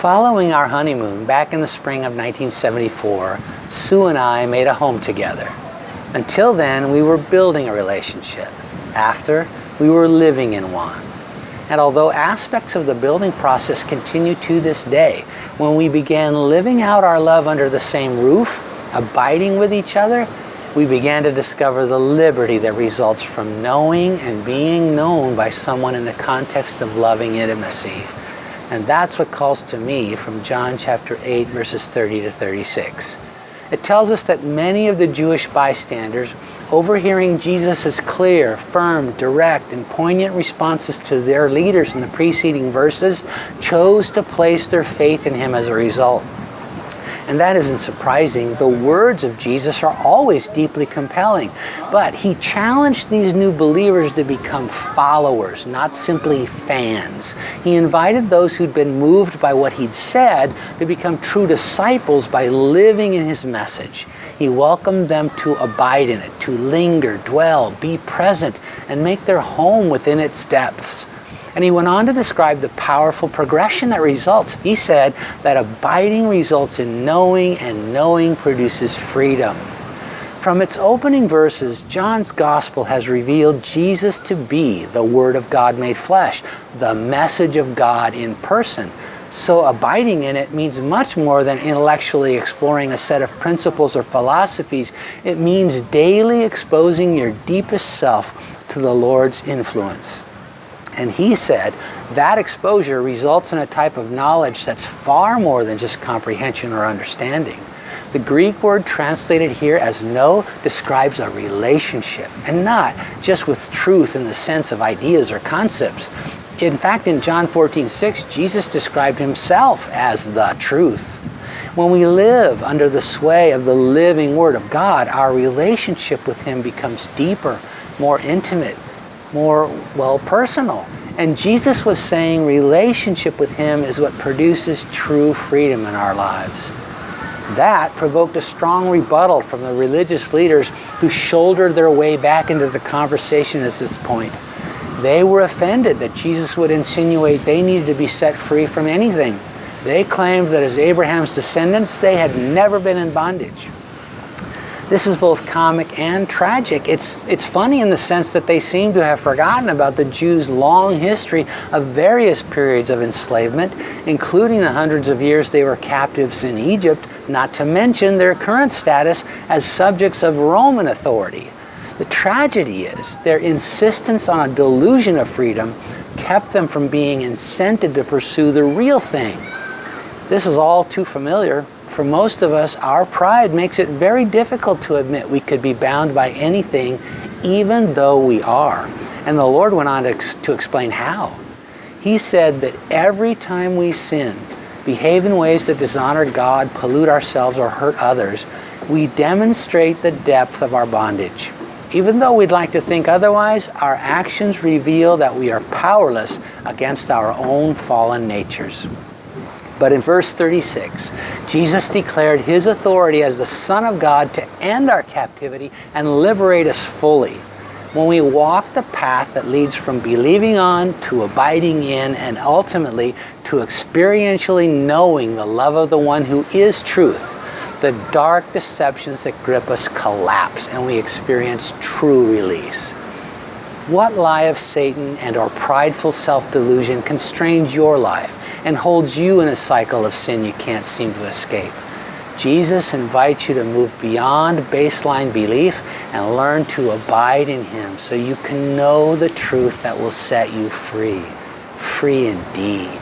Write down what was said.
Following our honeymoon back in the spring of 1974, Sue and I made a home together. Until then, we were building a relationship. After, we were living in one. And although aspects of the building process continue to this day, when we began living out our love under the same roof, abiding with each other, we began to discover the liberty that results from knowing and being known by someone in the context of loving intimacy. And that's what calls to me from John chapter 8, verses 30 to 36. It tells us that many of the Jewish bystanders, overhearing Jesus' clear, firm, direct, and poignant responses to their leaders in the preceding verses, chose to place their faith in him as a result. And that isn't surprising. The words of Jesus are always deeply compelling. But he challenged these new believers to become followers, not simply fans. He invited those who'd been moved by what he'd said to become true disciples by living in his message. He welcomed them to abide in it, to linger, dwell, be present, and make their home within its depths. And he went on to describe the powerful progression that results. He said that abiding results in knowing, and knowing produces freedom. From its opening verses, John's gospel has revealed Jesus to be the Word of God made flesh, the message of God in person. So abiding in it means much more than intellectually exploring a set of principles or philosophies. It means daily exposing your deepest self to the Lord's influence. And he said that exposure results in a type of knowledge that's far more than just comprehension or understanding. The Greek word translated here as know describes a relationship, and not just with truth in the sense of ideas or concepts. In fact, in John 14:6, Jesus described himself as the truth. When we live under the sway of the living Word of God, our relationship with him becomes deeper, more intimate, more, personal. And Jesus was saying relationship with him is what produces true freedom in our lives. That provoked a strong rebuttal from the religious leaders who shouldered their way back into the conversation at this point. They were offended that Jesus would insinuate they needed to be set free from anything. They claimed that as Abraham's descendants, they had never been in bondage. This is both comic and tragic. It's funny in the sense that they seem to have forgotten about the Jews' long history of various periods of enslavement, including the hundreds of years they were captives in Egypt, not to mention their current status as subjects of Roman authority. The tragedy is their insistence on a delusion of freedom kept them from being incented to pursue the real thing. This is all too familiar. For most of us, our pride makes it very difficult to admit we could be bound by anything, even though we are. And the Lord went on to explain how. He said that every time we sin, behave in ways that dishonor God, pollute ourselves, or hurt others, we demonstrate the depth of our bondage. Even though we'd like to think otherwise, our actions reveal that we are powerless against our own fallen natures. But in verse 36, Jesus declared his authority as the Son of God to end our captivity and liberate us fully. When we walk the path that leads from believing on to abiding in and ultimately to experientially knowing the love of the one who is truth, the dark deceptions that grip us collapse and we experience true release. What lie of Satan and or prideful self-delusion constrains your life and holds you in a cycle of sin you can't seem to escape? Jesus invites you to move beyond baseline belief and learn to abide in him so you can know the truth that will set you free. Free indeed.